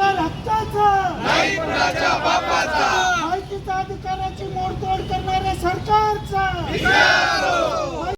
अधिकार हक्काचा नाही कुणाच्या बापाचा माहितीचा अधिकाराची मोडतोड करणाऱ्या सरकारचा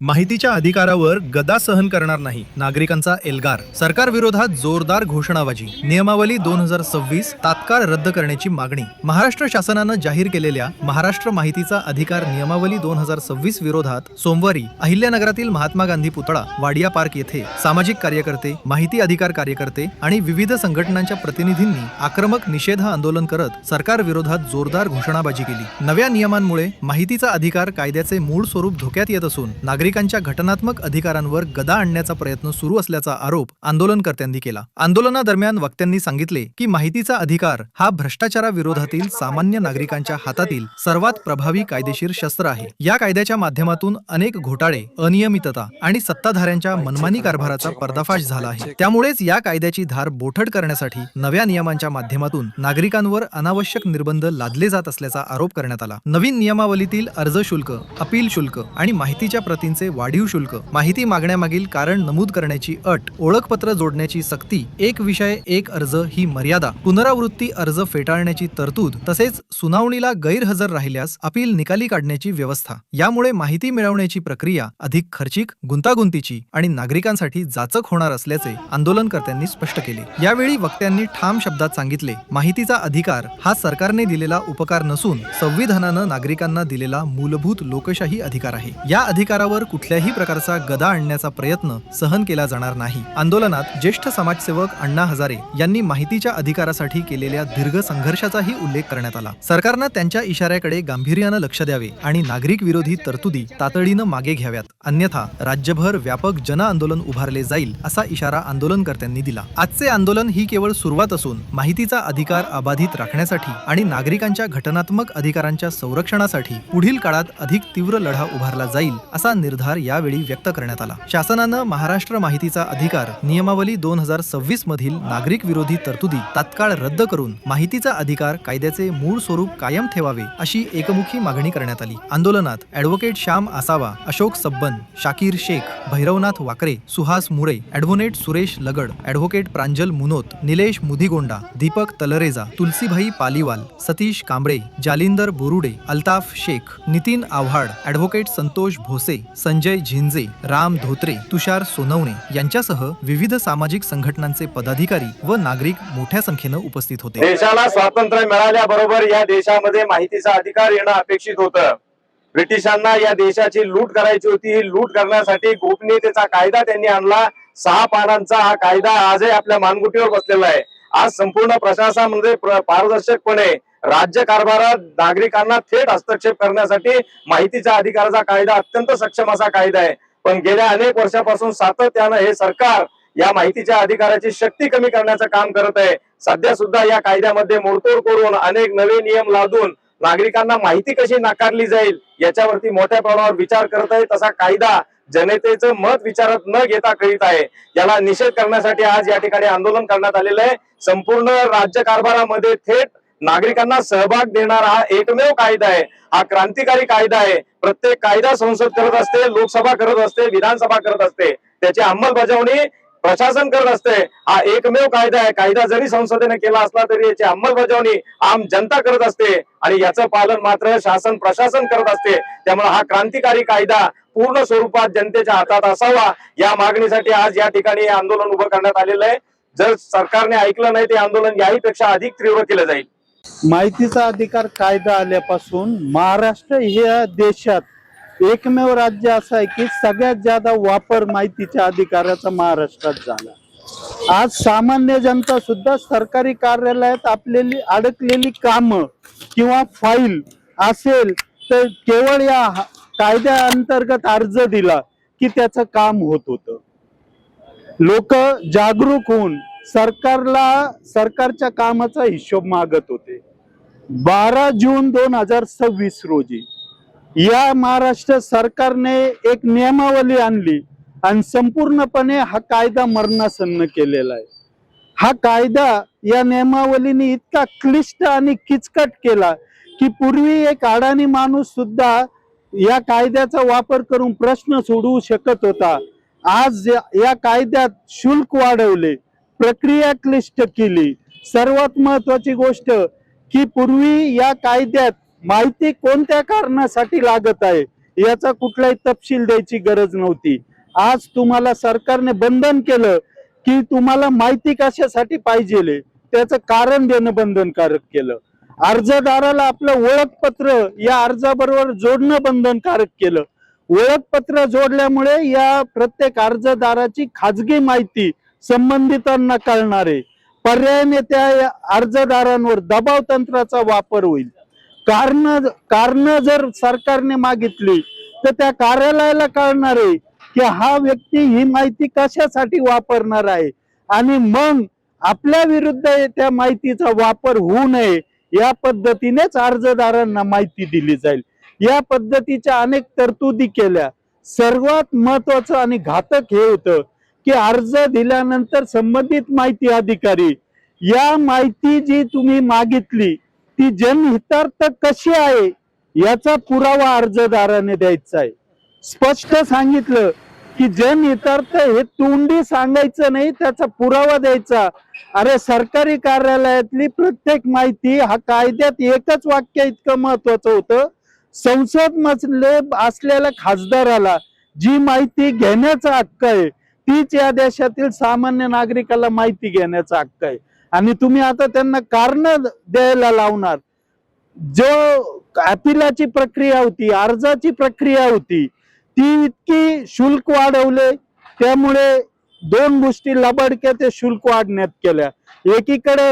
माहितीच्या अधिकारावर गदा सहन करणार नाही, नागरिकांचा एल्गार. सरकार विरोधात जोरदार घोषणाबाजी. नियमावली 2026 तात्काळ रद्द करण्याची मागणी. महाराष्ट्र शासनानं जाहीर केलेल्या महाराष्ट्र माहितीचा अधिकार नियमावली 2026 विरोधात सोमवारी अहिल्यानगरातील महात्मा गांधी पुतळा, वाडिया पार्क येथे सामाजिक कार्यकर्ते, माहिती अधिकार कार्यकर्ते आणि विविध संघटनांच्या प्रतिनिधींनी आक्रमक निषेध आंदोलन करत सरकार विरोधात जोरदार घोषणाबाजी केली. नव्या नियमांमुळे माहितीचा अधिकार कायद्याचे मूळ स्वरूप धोक्यात येत असून नागरिकांच्या घटनात्मक अधिकारांवर गदा आणण्याचा प्रयत्न सुरू असल्याचा आरोप आंदोलनकर्त्यांनी केला. आंदोलनादरम्यान वक्त्यांनी सांगितले की माहितीचा अधिकार हा भ्रष्टाचाराविरोधातील सामान्य नागरिकांच्या हातातील सर्वात प्रभावी कायदेशीर शस्त्र आहे. या कायद्याच्या माध्यमातून अनेक घोटाळे, अनियमितता आणि सत्ताधाऱ्यांच्या मनमानी कारभाराचा पर्दाफाश झाला आहे. त्यामुळेच या कायद्याची धार बोठड करण्यासाठी नव्या नियमांच्या माध्यमातून नागरिकांवर अनावश्यक निर्बंध लादले जात असल्याचा आरोप करण्यात आला. नवीन नियमावलीतील अर्ज शुल्क, अपील शुल्क आणि माहितीच्या प्रतींचे वाढीव शुल्क, माहिती मागण्यामागील कारण नमूद करण्याची अट, ओळखपत्र जोडण्याची सक्ती, एक विषय एक अर्ज ही मर्यादा, पुनरावृत्ती अर्ज फेटाळण्याची तरतूद तसेच सुनावणीला गैरहजर राहिल्यास अपील निकाली काढण्याची व्यवस्था. यामुळे माहिती मिळवण्याची प्रक्रिया अधिक खर्चिक, गुंतागुंतीची आणि नागरिकांसाठी जाचक होणार असल्याचे आंदोलनकर्त्यांनी स्पष्ट केले. यावेळी वक्त्यांनी ठाम शब्दात सांगितले, माहितीचा अधिकार हा सरकारने दिलेला उपकार नसून संविधानानं नागरिकांना दिलेला मूलभूत लोकशाही अधिकार आहे. या अधिकारावर कुठल्याही प्रकारचा गदा आणण्याचा प्रयत्न सहन केला जाणार नाही. आंदोलनात ज्येष्ठ समाजसेवक अण्णा हजारे यांनी माहितीच्या अधिकारासाठी केलेल्या दीर्घ संघर्षाचाही उल्लेख करण्यात आला. सरकारनं त्यांच्या इशाऱ्याकडे गांभीर्यानं लक्ष द्यावे आणि नागरिक विरोधी तरतुदी तातडीनं मागे घ्याव्यात, अन्यथा राज्यभर व्यापक जन आंदोलन उभारले जाईल असा इशारा आंदोलनकर्त्यांनी दिला. आजचे आंदोलन ही केवळ सुरुवात असून माहितीचा अधिकार अबाधित राखण्यासाठी आणि नागरिकांच्या घटनात्मक अधिकारांच्या संरक्षणासाठी पुढील काळात अधिक तीव्र लढा उभारला जाईल असा निर्धार यावेळी व्यक्त करण्यात आला. शासनानं महाराष्ट्र माहितीचा अधिकार नियमावली 2026 मधील नागरिक विरोधी तरतुदी तात्काळ रद्द करून माहितीचा अधिकार कायद्याचे मूळ स्वरूप कायम ठेवावे अशी एकमुखी मागणी करण्यात आली. आंदोलनात ॲडव्होकेट श्याम आसावा, अशोक सब्बन, शाकीर शेख, भैरवनाथ वाकरे, सुहास मुळे, ॲडव्होकेट सुरेश लगड, ॲडव्होकेट प्रांजल मुनोत, निलेश मुधिगोंडा, दीपक तलरेजा, तुलसीभाई पालीवाल, सतीश कांबळे, जालिंदर बोरुडे, अल्ताफ शेख, नितीन आव्हाड, ॲडव्होकेट संतोष भोसे, संजय झिंजे, राम धोत्रे, तुषार सोनवणे यांच्यासह विविध सामाजिक संघटनांचे पदाधिकारी व नागरिक मोठ्या संख्येनं उपस्थित होते. देशाला स्वातंत्र्य मिळाल्याबरोबर या देशामध्ये माहितीचा अधिकार येणं अपेक्षित होतं. ब्रिटिशांना या देशाची लूट करायची होती. ही लूट करण्यासाठी गोपनीयतेचा कायदा त्यांनी आणला. 6 पानांचा हा कायदा आजही आपल्या मानगुटीवर बसलेला आहे. आज संपूर्ण प्रशासनामध्ये पारदर्शकपणे राज्य कारभारात नागरिकांना थेट हस्तक्षेप करण्यासाठी माहितीच्या अधिकाराचा कायदा अत्यंत सक्षम असा कायदा आहे. पण गेल्या अनेक वर्षापासून सातत्यानं हे सरकार या माहितीच्या अधिकाराची शक्ती कमी करण्याचं काम करत आहे. सध्या सुद्धा या कायद्यामध्ये मोडतोड करून अनेक नवे नियम लादून नागरिकांना माहिती कशी नाकारली जाईल याच्यावरती मोठ्या प्रमाणावर विचार करत आहे. तसा कायदा जनतेचं मत विचारात न घेता करीत आहे. याला निषेध करण्यासाठी आज या ठिकाणी आंदोलन करण्यात आलेलं आहे. संपूर्ण राज्य कारभारामध्ये थेट नागरिकांना सहभाग देणारा हा एकमेव कायदा आहे. हा क्रांतिकारी कायदा आहे. प्रत्येक कायदा संसद करत असते, लोकसभा करत असते, विधानसभा करत असते, त्याची अंमलबजावणी प्रशासन करत असते. हा एकमेव कायदा आहे. कायदा जरी संसदेने केला असला तरी याची अंमलबजावणी आम जनता करत असते आणि याचं पालन मात्र शासन प्रशासन करत असते. त्यामुळे हा क्रांतिकारी कायदा पूर्ण स्वरूपात जनतेच्या हातात असावा या मागणीसाठी आज या ठिकाणी आंदोलन उभं करण्यात आलेलं आहे. जर सरकारने ऐकलं नाही ते आंदोलन याहीपेक्षा अधिक तीव्र केलं जाईल. माहितीचा अधिकार कायदा आल्यापासून महाराष्ट्र हे देशात एकमेव राज्य असं आहे की सगळ्यात जास्त वापर माहितीच्या अधिकाराचा महाराष्ट्रात झाला. आज सामान्य जनता सुद्धा सरकारी कार्यालयात आपलेली अडकलेली कामं किंवा फाईल असेल तर केवळ या कायद्या अंतर्गत अर्ज दिला की त्याचं काम होत होतं. लोक जागरूक होऊन सरकारच्या कामाचा हिशोब मागत होते. 12 जून 2026 रोजी या महाराष्ट्र सरकारने एक नियमावली आणली आणि संपूर्णपणे हा कायदा मरणासन्न केलेला आहे. हा कायदा या नियमावलीने इतका क्लिष्ट आणि किचकट केला की पूर्वी एक अडाणी माणूस सुद्धा या कायद्याचा वापर करून प्रश्न सोडवू शकत होता. आज या कायद्यात शुल्क वाढवले, प्रक्रिया क्लिष्ट केली सर्वात महत्वाची गोष्ट की पूर्वी या कायद्यात माहिती कोणत्या कारणासाठी लागत आहे याचा कुठलाही तपशील द्यायची गरज नव्हती. आज तुम्हाला सरकारने बंधन केलं की तुम्हाला माहिती कशासाठी पाहिजे त्याचं कारण देणं बंधनकारक केलं. अर्जदाराला आपलं ओळखपत्र या अर्जाबरोबर जोडणं बंधनकारक केलं. ओळखपत्र जोडल्यामुळे या प्रत्येक अर्जदाराची खाजगी माहिती संबंधितांना कळणार आहे. पर्यायाने त्या अर्जदारांवर दबाव तंत्राचा वापर होईल. कारण जर सरकारने मागितली तर त्या कार्यालयाला कळणार आहे की हा व्यक्ती ही माहिती कशासाठी वापरणार आहे आणि मग आपल्या विरुद्ध त्या माहितीचा वापर होऊ नये या पद्धतीनेच अर्जदारांना माहिती दिली जाईल. या पद्धतीच्या अनेक तरतुदी केल्या. सर्वात महत्वाचं आणि घातक हे होतं की अर्ज दिल्यानंतर संबंधित माहिती अधिकारी या माहिती जी तुम्ही मागितली ती जनहितार्थ कशी आहे याचा पुरावा अर्जदाराने द्यायचा आहे. स्पष्ट सांगितलं की जनहितार्थ हे तोंडी सांगायचं नाही, त्याचा पुरावा द्यायचा. अरे सरकारी कार्यालयातली प्रत्येक माहिती हा कायद्यात एकच वाक्य इतकं महत्वाचं होतं, संसद मधले असलेल्या खासदाराला जी माहिती घेण्याचा हक्क आहे तीच या देशातील सामान्य नागरिकाला माहिती घेण्याचा हक्क आहे. आणि तुम्ही आता त्यांना कारण द्यायला लावणार. जो अपिलाची प्रक्रिया होती, अर्जाची प्रक्रिया होती, ती इतकी शुल्क वाढवले. त्यामुळे दोन गोष्टी लबाडक्या ते शुल्क वाढण्यात केल्या. एकीकडे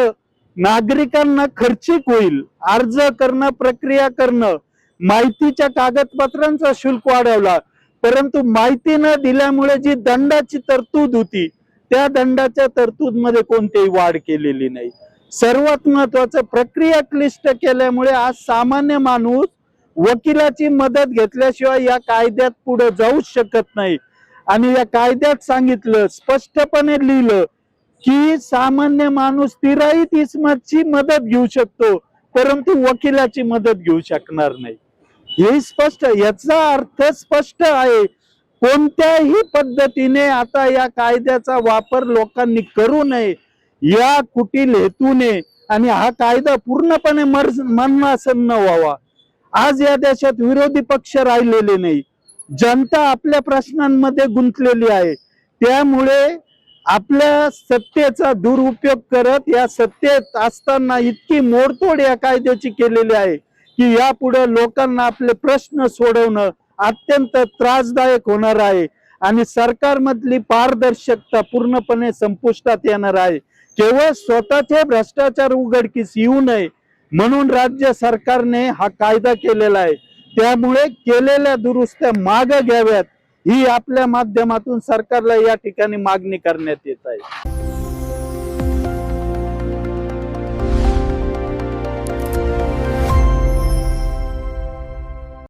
नागरिकांना खर्चिक होईल अर्ज करणं, प्रक्रिया करणं, माहितीच्या कागदपत्रांचा शुल्क वाढवला. परंतु माहिती न दिल्यामुळे जी दंडाची तरतूद होती त्या दंडाच्या तरतूद मध्ये कोणतीही वाढ केलेली नाही. सर्वात महत्वाचं प्रक्रिया क्लिष्ट केल्यामुळे आज सामान्य माणूस वकिलाची मदत घेतल्याशिवाय या कायद्यात पुढे जाऊ शकत नाही. आणि या कायद्यात सांगितलं, स्पष्टपणे लिहिलं की सामान्य माणूस तिराईत इसमाची मदत घेऊ शकतो परंतु वकिलाची मदत घेऊ शकणार नाही. हे स्पष्ट, याचा अर्थ स्पष्ट आहे. कोणत्याही पद्धतीने आता या कायद्याचा वापर लोकांनी करू नये या कुटील हेतूने आणि हा कायदा पूर्णपणे मरणासन्न व्हावा. आज या देशात विरोधी पक्ष राहिलेले नाही, जनता आपल्या प्रश्नांमध्ये गुंतलेली आहे. त्यामुळे आपल्या सत्तेचा दुरुपयोग करत या सत्तेत असताना इतकी मोडतोड या कायद्याची केलेली आहे की यापुढे लोकांना आपले प्रश्न सोडवणं अत्यंत त्रासदायक होणार आहे आणि सरकारमधली पारदर्शकता पूर्णपणे संपुष्टात येणार आहे. केवळ स्वतःचे भ्रष्टाचार उघडकीस येऊ नये म्हणून राज्य सरकारने हा कायदा केलेला आहे. त्यामुळे केलेल्या दुरुस्त्या मागे घ्याव्यात ही आपल्या माध्यमातून सरकारला या ठिकाणी मागणी करण्यात येत आहे.